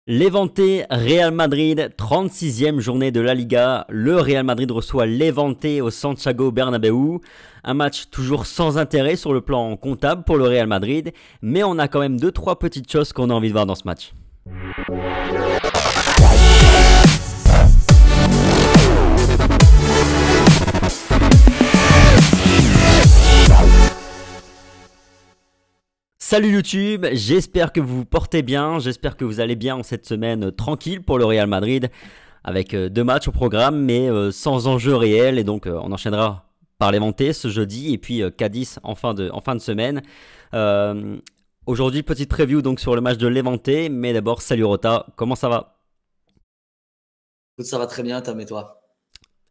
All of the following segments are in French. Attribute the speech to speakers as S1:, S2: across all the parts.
S1: Levante, Real Madrid, 36e journée de la Liga. Le Real Madrid reçoit Levante au Santiago Bernabéu. Un match toujours sans intérêt sur le plan comptable pour le Real Madrid, mais on a quand même deux trois petites choses qu'on a envie de voir dans ce match. Salut YouTube, j'espère que vous vous portez bien, j'espère que vous allez bien en cette semaine tranquille pour le Real Madrid avec deux matchs au programme mais sans enjeu réel et donc on enchaînera par Levante ce jeudi et puis Cadiz en fin de semaine. Aujourd'hui petite preview donc sur le match de Levante, mais d'abord salut Rota, comment ça va?
S2: Écoute, ça va très bien, Tom, et toi?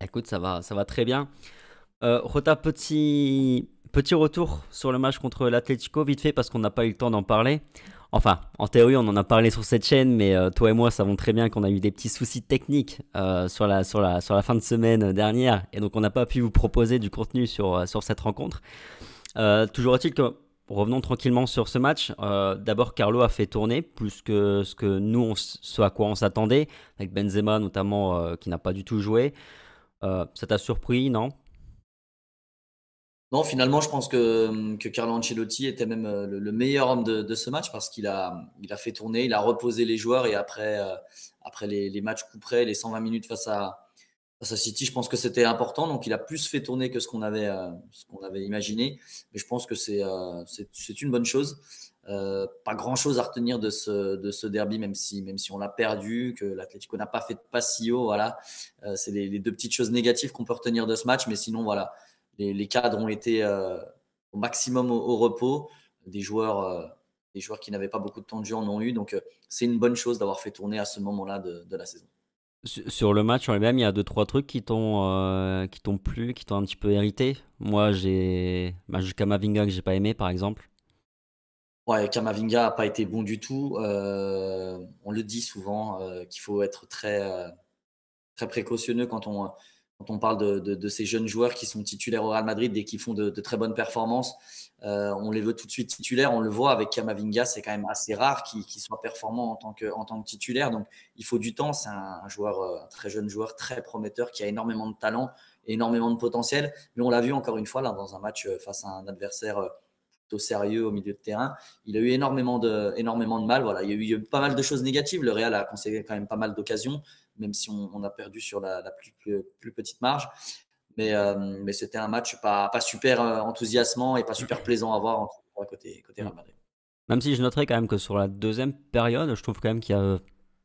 S1: Écoute, ça va très bien. Rota, petit retour sur le match contre l'Atlético, vite fait, parce qu'on n'a pas eu le temps d'en parler. Enfin, en théorie, on en a parlé sur cette chaîne, mais toi et moi savons très bien qu'on a eu des petits soucis techniques sur la fin de semaine dernière, et donc on n'a pas pu vous proposer du contenu sur cette rencontre. Toujours est-il que, revenons tranquillement sur ce match. D'abord, Carlo a fait tourner plus que ce à quoi on s'attendait, avec Benzema notamment qui n'a pas du tout joué. Ça t'a surpris, non?
S2: Non, finalement, je pense que Carlo Ancelotti était même le meilleur homme de ce match parce qu'il a fait tourner, il a reposé les joueurs et après les matchs coup près, les 120 minutes face à City, je pense que c'était important. Donc, il a plus fait tourner que ce qu'on avait imaginé. Mais je pense que c'est une bonne chose. Pas grand-chose à retenir de ce derby, même si on l'a perdu, que l'Atlético n'a pas fait de passe si haut. Voilà. C'est les deux petites choses négatives qu'on peut retenir de ce match. Mais sinon, voilà, les cadres ont été au maximum au repos. Des joueurs qui n'avaient pas beaucoup de temps de jeu en ont eu. Donc, c'est une bonne chose d'avoir fait tourner à ce moment-là de la saison.
S1: Sur le match en lui-même, il y a deux trois trucs qui t'ont plu, qui t'ont un petit peu irrité. Moi, j'ai jusqu'à Camavinga que j'ai pas aimé par exemple.
S2: Ouais, Kamavinga n'a pas été bon du tout. On le dit souvent qu'il faut être très précautionneux quand on parle de ces jeunes joueurs qui sont titulaires au Real Madrid et qui font de très bonnes performances. On les veut tout de suite titulaires. On le voit avec Kamavinga, c'est quand même assez rare qu'il soit performant en tant que titulaire. Donc, il faut du temps. C'est un joueur, un très jeune joueur, très prometteur, qui a énormément de talent et énormément de potentiel. Mais on l'a vu encore une fois là, dans un match face à un adversaire plutôt sérieux au milieu de terrain. Il a eu énormément de mal. Voilà. Il y a eu pas mal de choses négatives. Le Real a concédé quand même pas mal d'occasions, même si on a perdu sur la plus petite marge. Mais c'était un match pas super enthousiasmant et pas super plaisant à voir côté
S1: Mm.
S2: Real Madrid.
S1: Même si je noterais quand même que sur la deuxième période, je trouve quand même qu'il y a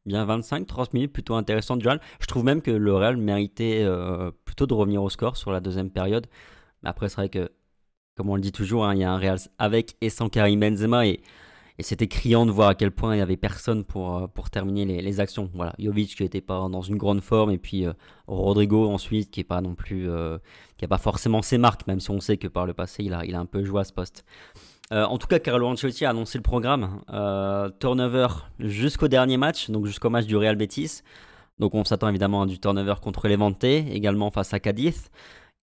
S1: bien 25-30 minutes plutôt intéressantes du Real. Je trouve même que le Real méritait plutôt de revenir au score sur la deuxième période. Mais après, c'est vrai que, comme on le dit toujours, hein, il y a un Real avec et sans Karim Benzema et c'était criant de voir à quel point il n'y avait personne pour terminer les actions. Voilà, Jovic qui n'était pas dans une grande forme et puis Rodrigo ensuite qui est pas non plus, qui a pas forcément ses marques, même si on sait que par le passé il a un peu joué à ce poste. En tout cas, Carlo Ancelotti a annoncé le programme. Turnover jusqu'au dernier match, donc jusqu'au match du Real Betis. Donc on s'attend évidemment à du turnover contre Levante, également face à Cadiz.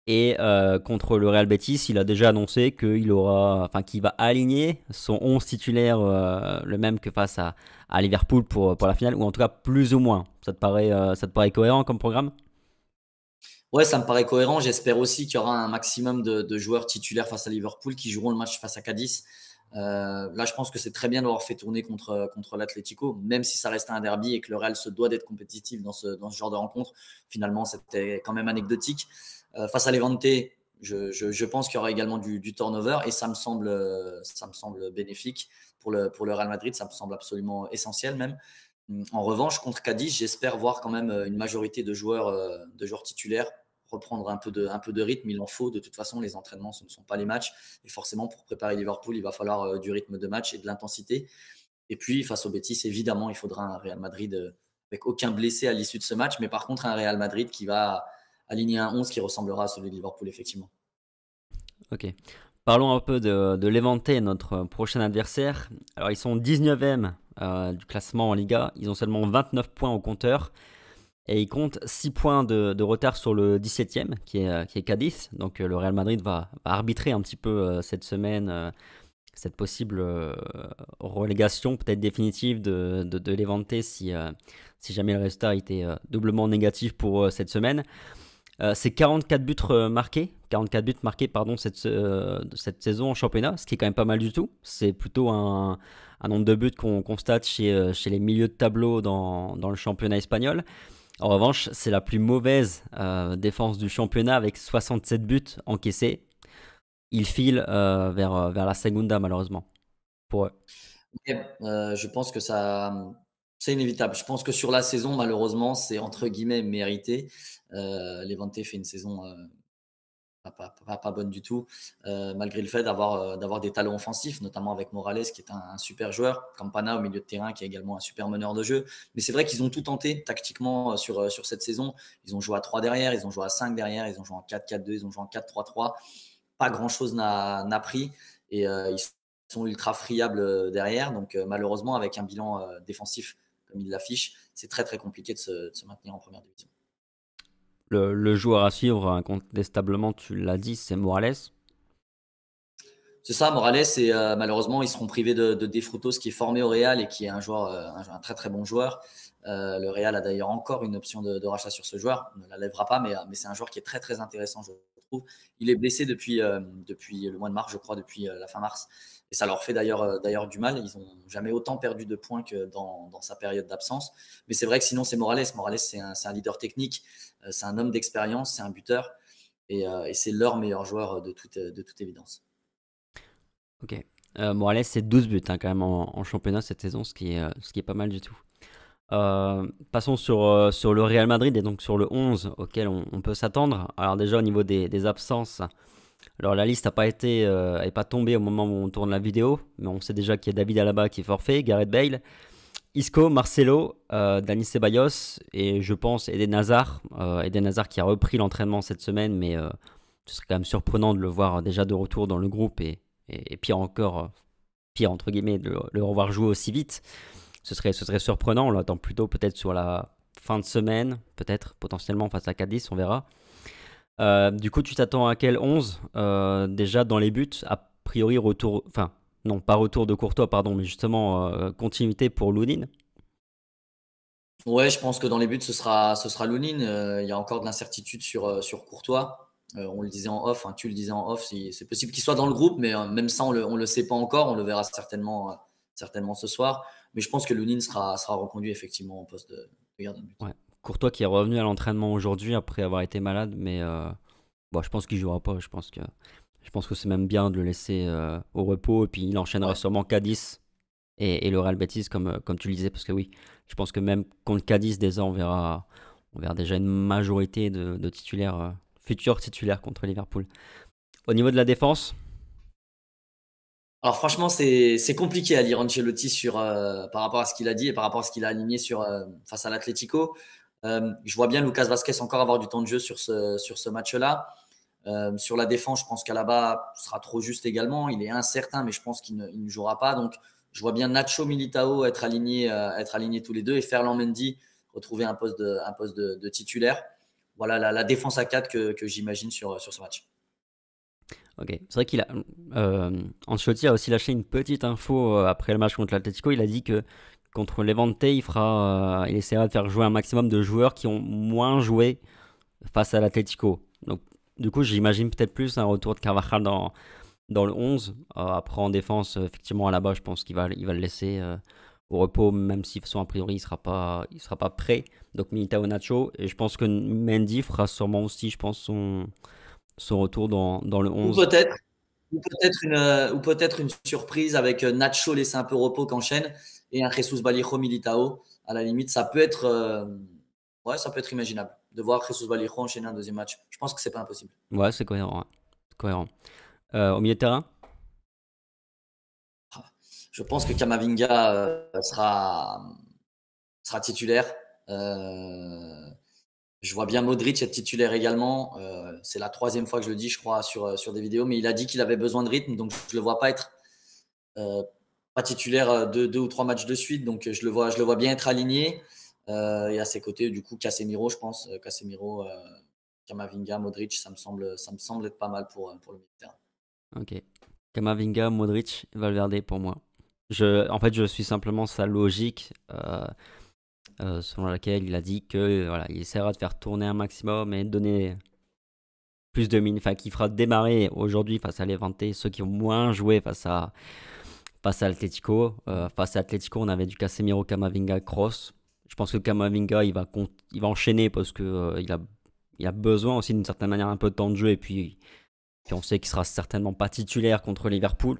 S1: Et contre le Real Betis, il a déjà annoncé qu'il va aligner son 11 titulaire, le même que face à Liverpool pour la finale, ou en tout cas plus ou moins. Ça te paraît cohérent comme programme?
S2: Ouais, ça me paraît cohérent. J'espère aussi qu'il y aura un maximum de joueurs titulaires face à Liverpool qui joueront le match face à Cadiz. Là, je pense que c'est très bien d'avoir fait tourner contre l'Atlético, même si ça reste un derby et que le Real se doit d'être compétitif dans ce genre de rencontre. Finalement, c'était quand même anecdotique. Face à Levante, je pense qu'il y aura également du turnover et ça me semble bénéfique pour le Real Madrid. Ça me semble absolument essentiel même. En revanche, contre Cadiz, j'espère voir quand même une majorité de joueurs titulaires reprendre un peu de rythme. Il en faut. De toute façon, les entraînements, ce ne sont pas les matchs. Et forcément, pour préparer Liverpool, il va falloir du rythme de match et de l'intensité. Et puis, face au Betis, évidemment, il faudra un Real Madrid avec aucun blessé à l'issue de ce match, mais par contre, un Real Madrid qui va aligner un 11 qui ressemblera à celui de Liverpool, effectivement.
S1: Ok. Parlons un peu de Levante, notre prochain adversaire. Alors, ils sont 19e du classement en Liga. Ils ont seulement 29 points au compteur. Et ils comptent 6 points de retard sur le 17e, qui est Cadiz. Donc, le Real Madrid va arbitrer un petit peu cette semaine cette possible relégation peut-être définitive de Levante si jamais le résultat était doublement négatif pour cette semaine. C'est 44 buts marqués, 44 buts marqués pardon, cette saison en championnat, ce qui est quand même pas mal du tout. C'est plutôt un nombre de buts qu'on constate chez les milieux de tableau dans le championnat espagnol. En revanche, c'est la plus mauvaise défense du championnat avec 67 buts encaissés. Ils filent vers la Segunda malheureusement pour eux.
S2: Je pense que c'est inévitable. Je pense que sur la saison, malheureusement, c'est entre guillemets mérité. Levante fait une saison pas bonne du tout, malgré le fait d'avoir des talents offensifs, notamment avec Morales qui est un super joueur, Campana au milieu de terrain qui est également un super meneur de jeu. Mais c'est vrai qu'ils ont tout tenté tactiquement sur cette saison. Ils ont joué à 3 derrière, ils ont joué à 5 derrière, ils ont joué en 4-4-2, ils ont joué en 4-3-3. Pas grand-chose n'a pris et ils sont ultra friables derrière. Donc malheureusement, avec un bilan défensif comme il l'affiche, c'est très très compliqué de se maintenir en première division.
S1: Le joueur à suivre, incontestablement, tu l'as dit, c'est Morales.
S2: C'est ça, Morales, et malheureusement, ils seront privés de De Frutos qui est formé au Real et qui est un joueur, un très très bon joueur. Le Real a d'ailleurs encore une option de rachat sur ce joueur. On ne la lèvera pas, mais c'est un joueur qui est très très intéressant, je trouve. Il est blessé depuis le mois de mars, je crois, depuis la fin mars. Et ça leur fait d'ailleurs du mal. Ils n'ont jamais autant perdu de points que dans sa période d'absence. Mais c'est vrai que sinon, c'est Morales. Morales, c'est un leader technique, c'est un homme d'expérience, c'est un buteur. Et c'est leur meilleur joueur de toute évidence.
S1: Ok. Morales, c'est 12 buts hein, quand même en championnat cette saison, ce qui est pas mal du tout. Passons sur le Real Madrid et donc sur le 11 auquel on peut s'attendre. Alors déjà au niveau des absences, alors la liste n'a pas est pas tombée au moment où on tourne la vidéo, mais on sait déjà qu'il y a David Alaba qui est forfait, Gareth Bale, Isco, Marcelo, Dani Ceballos et je pense Eden Hazard. Eden Hazard qui a repris l'entraînement cette semaine, mais ce serait quand même surprenant de le voir déjà de retour dans le groupe et pire encore, pire entre guillemets, de le revoir jouer aussi vite. Ce serait surprenant, on l'attend plutôt peut-être sur la fin de semaine, peut-être potentiellement face à Cadiz, on verra. Du coup, tu t'attends à quel 11 déjà dans les buts, a priori retour, enfin non pas retour de Courtois, pardon, mais justement continuité pour Lounine.
S2: Ouais, je pense que dans les buts, ce sera Lounine. Il y a encore de l'incertitude sur Courtois. On le disait en off, hein, tu le disais en off, c'est possible qu'il soit dans le groupe, mais même ça, on le sait pas encore. On le verra certainement ce soir. Mais je pense que Lounine sera reconduit effectivement au poste de gardien de but.
S1: Ouais. Courtois qui est revenu à l'entraînement aujourd'hui après avoir été malade, mais bon, je pense qu'il jouera pas. Je pense que c'est même bien de le laisser au repos et puis il enchaînera
S2: Ouais.
S1: sûrement Cadiz et le Real Betis comme tu le disais parce que oui, je pense que même contre Cadiz déjà on verra déjà une majorité de titulaires futurs titulaires contre Liverpool. Au niveau de la défense,
S2: Alors franchement, c'est compliqué à lire Ancelotti par rapport à ce qu'il a dit et par rapport à ce qu'il a aligné face à l'Atlético. Je vois bien Lucas Vazquez encore avoir du temps de jeu sur ce match-là. Sur la défense, je pense qu'Alaba sera trop juste également. Il est incertain, mais je pense qu'il ne jouera pas. Donc, je vois bien Nacho Militao être alignés tous les deux et Ferland Mendy retrouver un poste de titulaire. Voilà la défense à 4 que j'imagine sur ce match.
S1: ok, c'est vrai qu'il a Ancelotti a aussi lâché une petite info après le match contre l'Atlético. Il a dit que contre Levante, il essaiera de faire jouer un maximum de joueurs qui ont moins joué face à l'Atlético. Donc, du coup, j'imagine peut-être plus un retour de Carvajal dans le 11. Après, en défense, effectivement, là-bas, je pense qu'il va le laisser au repos, même si, de toute façon, a priori, il sera pas prêt. Donc, Militao Nacho. Et je pense que Mendy fera sûrement aussi, je pense, son retour dans le
S2: Ou
S1: 11.
S2: peut-être ou peut-être une surprise avec Nacho laissé un peu repos qu'enchaîne et un Jesus Vallejo Militao. À la limite, ouais, ça peut être imaginable de voir Jesus Vallejo enchaîner un deuxième match. Je pense que c'est pas impossible.
S1: Ouais, c'est cohérent. Ouais. C'est cohérent. Au milieu de terrain,
S2: Je pense que Kamavinga sera titulaire. Euh, je vois bien Modric être titulaire également. C'est la troisième fois que je le dis, je crois, sur des vidéos, mais il a dit qu'il avait besoin de rythme, donc je ne le vois pas être euh, pas titulaire de 2 ou 3 matchs de suite, donc je le vois bien être aligné. Et à ses côtés, du coup, Casemiro, je pense. Casemiro, Kamavinga, Modric, ça me semble être pas mal pour le milieu de terrain.
S1: ok. Kamavinga, Modric, Valverde pour moi. En fait, je suis simplement sa logique selon laquelle il a dit que voilà, il essaiera de faire tourner un maximum et de donner plus de minutes, enfin, qui fera démarrer aujourd'hui face à Levante ceux qui ont moins joué face à Atletico. Face à Atletico, on avait du Casemiro, Camavinga, Cross. Je pense que Camavinga, il va enchaîner parce que il a besoin aussi d'une certaine manière un peu de temps de jeu et puis on sait qu'il sera certainement pas titulaire contre Liverpool.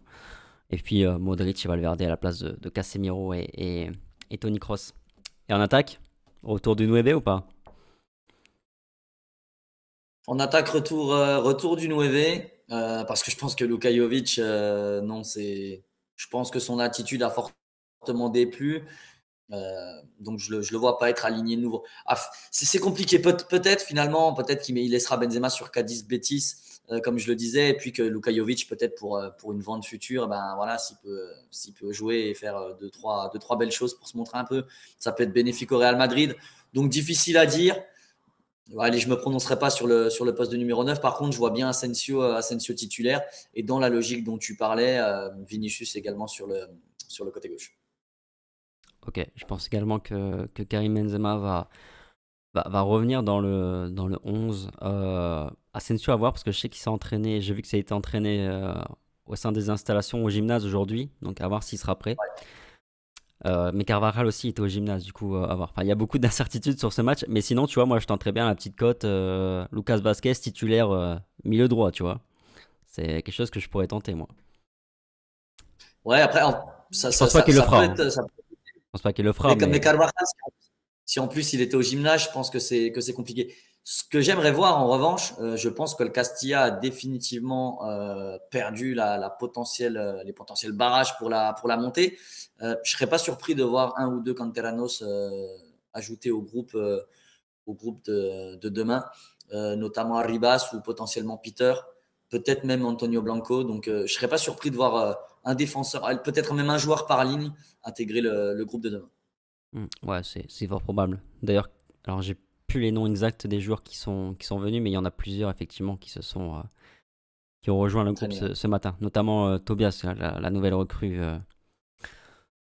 S1: Et puis Modric, il va le garder à la place de Casemiro et Toni Kroos. Et en attaque, retour du 9 ou pas?
S2: En attaque, retour du 9, parce que je pense que Luka Jovic, non, je pense que son attitude a fortement déplu. Donc je le vois pas être aligné de nouveau. Ah, c'est compliqué. Peut-être finalement, peut-être qu'il laissera Benzema sur Cadiz Betis, comme je le disais, et puis que Luka Jovic peut-être pour une vente future, ben voilà, s'il peut jouer et faire deux trois belles choses pour se montrer un peu, ça peut être bénéfique au Real Madrid. Donc difficile à dire. Allez, je me prononcerai pas sur le poste de numéro 9. Par contre, je vois bien Asensio titulaire, et dans la logique dont tu parlais, Vinicius également sur le côté gauche.
S1: Ok, je pense également que Karim Benzema va revenir dans le 11. Asensio à voir parce que je sais qu'il s'est entraîné, j'ai vu que ça a été entraîné au sein des installations au gymnase aujourd'hui, donc à voir s'il sera prêt. Mais Carvajal aussi était au gymnase, du coup, à voir. Enfin, il y a beaucoup d'incertitudes sur ce match, mais sinon, tu vois, moi je tenterais bien la petite cote Lucas Vazquez titulaire milieu droit, tu vois. C'est quelque chose que je pourrais tenter, moi.
S2: Ouais, après,
S1: Je pense pas qu'il le
S2: ça peut
S1: fera, hein.
S2: être.
S1: Je pense pas qu'il le fera,
S2: Mais
S1: mais
S2: Carvajal, si en plus il était au gymnase, je pense que c'est compliqué. Ce que j'aimerais voir en revanche, je pense que le Castilla a définitivement perdu les potentiels barrages pour la montée. Je serais pas surpris de voir un ou deux canteranos ajoutés au groupe de demain, notamment Arribas ou potentiellement Peter, peut-être même Antonio Blanco. Donc je serais pas surpris de voir un défenseur, peut-être même un joueur par ligne intégrer le groupe de demain.
S1: ouais, c'est fort probable. D'ailleurs, alors j'ai plus les noms exacts des joueurs qui sont venus, mais il y en a plusieurs effectivement qui ont rejoint le
S2: Très
S1: groupe
S2: bien.
S1: ce matin, notamment Tobias, la nouvelle recrue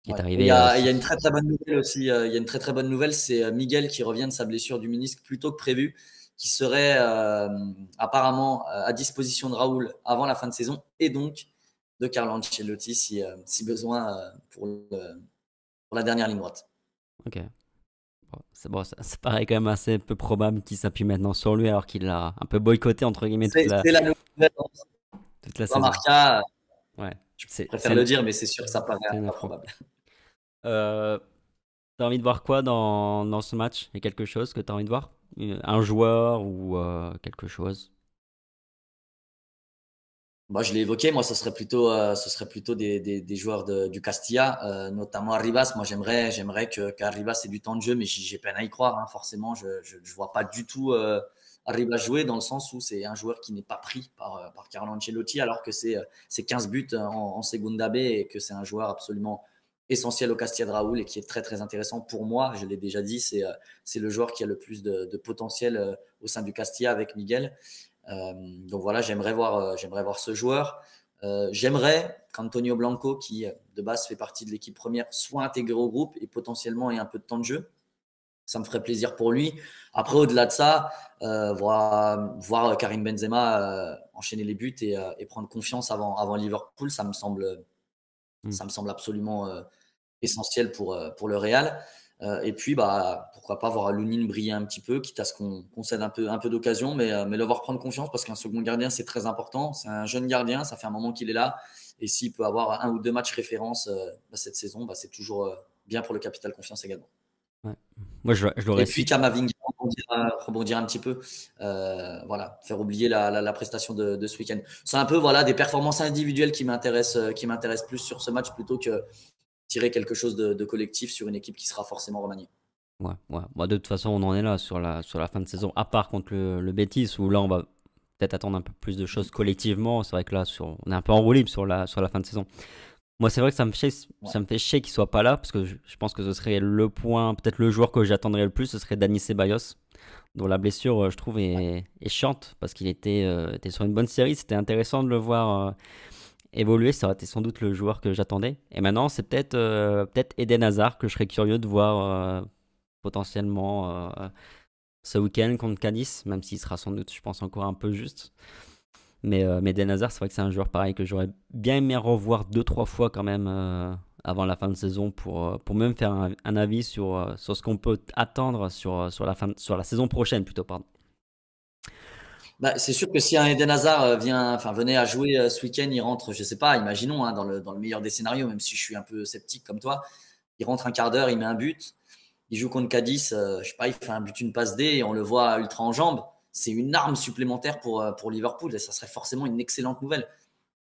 S1: qui est
S2: Ouais.
S1: arrivée.
S2: Il y a une très très bonne nouvelle aussi. Il y a une très très bonne nouvelle, c'est Miguel qui revient de sa blessure du ménisque plus tôt que prévu, qui serait apparemment à disposition de Raoul avant la fin de saison et donc de Carlo Ancelotti si besoin pour la dernière ligne droite.
S1: Ok. Bon, ça paraît quand même assez peu probable qu'il s'appuie maintenant sur lui alors qu'il l'a un peu boycotté entre guillemets
S2: C'est la nouvelle
S1: toute la
S2: dans
S1: saison.
S2: Marca.
S1: Ouais,
S2: Je
S1: c'est
S2: préfère
S1: c'est
S2: le
S1: une,
S2: dire, mais c'est sûr que ça paraît
S1: c'est une info.
S2: improbable.
S1: Euh, T'as envie de voir quoi dans ce match? Il y a quelque chose que t'as envie de voir? Un joueur ou quelque chose?
S2: Bah, je l'ai évoqué, moi, ce serait plutôt des joueurs du Castilla, notamment Arribas. Moi, j'aimerais qu'Arribas ait du temps de jeu, mais j'ai peine à y croire, hein. Forcément, je vois pas du tout Arribas jouer dans le sens où c'est un joueur qui n'est pas pris par Carlo Ancelotti, alors que c'est 15 buts en Segunda B et que c'est un joueur absolument essentiel au Castilla de Raoul et qui est très très intéressant pour moi. Je l'ai déjà dit, c'est le joueur qui a le plus de potentiel au sein du Castilla avec Miguel. Donc voilà, j'aimerais voir ce joueur. J'aimerais qu'Antonio Blanco, qui de base fait partie de l'équipe première, soit intégré au groupe et potentiellement ait un peu de temps de jeu. Ça me ferait plaisir pour lui. Après, au-delà de ça, voir Karim Benzema enchaîner les buts et prendre confiance avant Liverpool,
S1: Hmm.
S2: ça me semble absolument essentiel pour le Real. Et puis, bah, pourquoi pas voir Lounine briller un petit peu, quitte à ce qu'on cède un peu d'occasion, mais le voir prendre confiance parce qu'un second gardien, c'est très important. C'est un jeune gardien, ça fait un moment qu'il est là. Et s'il peut avoir un ou deux matchs référence cette saison, bah, c'est toujours bien pour le capital confiance également.
S1: Ouais. Moi, je l'aurais
S2: Et puis
S1: cité.
S2: Kamavinga, rebondir un petit peu, voilà, faire oublier la prestation de ce week-end. C'est un peu voilà, des performances individuelles qui m'intéressent plus sur ce match plutôt que tirer quelque chose de collectif sur une équipe qui sera forcément remaniée.
S1: Ouais, ouais. Bah, de toute façon, on en est là sur la fin de saison, à part contre le Betis, où là, on va peut-être attendre un peu plus de choses collectivement. C'est vrai que là, on est un peu en roue libre sur la fin de saison. Moi, c'est vrai que
S2: Ouais.
S1: ça me fait chier qu'il soit pas là, parce que je pense que ce serait le point, peut-être le joueur que j'attendrais le plus, ce serait Dani Ceballos, dont la blessure, je trouve, est chiante, parce qu'il était sur une bonne série. C'était intéressant de le voir évolué, ça aurait été sans doute le joueur que j'attendais. Et maintenant, c'est peut-être Eden Hazard que je serais curieux de voir potentiellement ce week-end contre Cadiz, même s'il sera sans doute, je pense, encore un peu juste. Mais Eden Hazard, c'est vrai que c'est un joueur pareil que j'aurais bien aimé revoir 2-3 fois quand même avant la fin de saison pour même faire un avis sur ce qu'on peut attendre sur la saison prochaine plutôt, pardon.
S2: Bah, c'est sûr que si un Eden Hazard venait à jouer ce week-end, il rentre, je sais pas, imaginons, hein, dans le meilleur des scénarios, même si je suis un peu sceptique comme toi, il rentre un quart d'heure, il met un but, il joue contre Cadiz, je sais pas, il fait un but, une passe D et on le voit ultra en jambes. C'est une arme supplémentaire pour Liverpool et ça serait forcément une excellente nouvelle.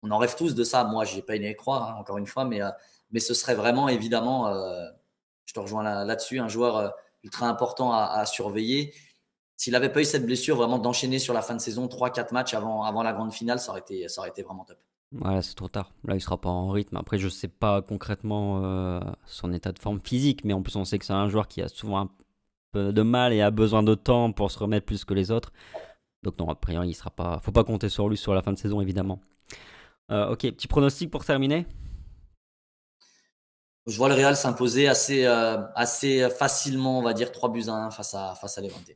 S2: On en rêve tous de ça. Moi, j'ai pas aimé y croire, hein, encore une fois, mais ce serait vraiment évidemment, je te rejoins là-dessus, un joueur ultra important à surveiller. S'il n'avait pas eu cette blessure, vraiment d'enchaîner sur la fin de saison 3-4 matchs avant la grande finale, ça aurait été vraiment top.
S1: Ouais, c'est trop tard. Là, il sera pas en rythme. Après, je sais pas concrètement son état de forme physique, mais en plus, on sait que c'est un joueur qui a souvent un peu de mal et a besoin de temps pour se remettre plus que les autres. Donc non, a priori, il sera pas. Faut pas compter sur lui sur la fin de saison, évidemment. Ok, petit pronostic pour terminer.
S2: Je vois le Real s'imposer assez facilement, on va dire 3-1 face à Levante.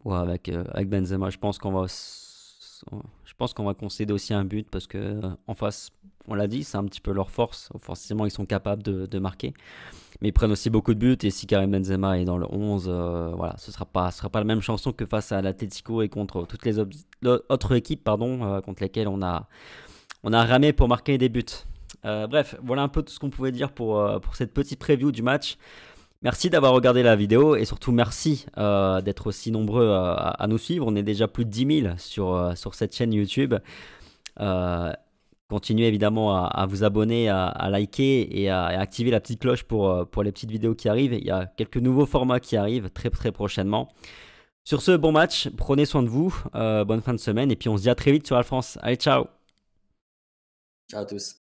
S1: Ouais, avec Benzema, je pense qu'on va concéder aussi un but parce que en face, on l'a dit, c'est un petit peu leur force. Forcément, ils sont capables de marquer. Mais ils prennent aussi beaucoup de buts et si Karim Benzema est dans le 11, voilà, ce sera pas la même chanson que face à l'Atlético et contre toutes les autres équipes contre lesquelles on a ramé pour marquer des buts. Bref, voilà un peu tout ce qu'on pouvait dire pour cette petite preview du match. Merci d'avoir regardé la vidéo et surtout merci d'être aussi nombreux à nous suivre. On est déjà plus de 10 000 sur cette chaîne YouTube. Continuez évidemment à vous abonner, à liker et à activer la petite cloche pour les petites vidéos qui arrivent. Il y a quelques nouveaux formats qui arrivent très très prochainement. Sur ce, bon match, prenez soin de vous, bonne fin de semaine et puis on se dit à très vite sur Alphonse. Allez, ciao!
S2: Ciao à tous.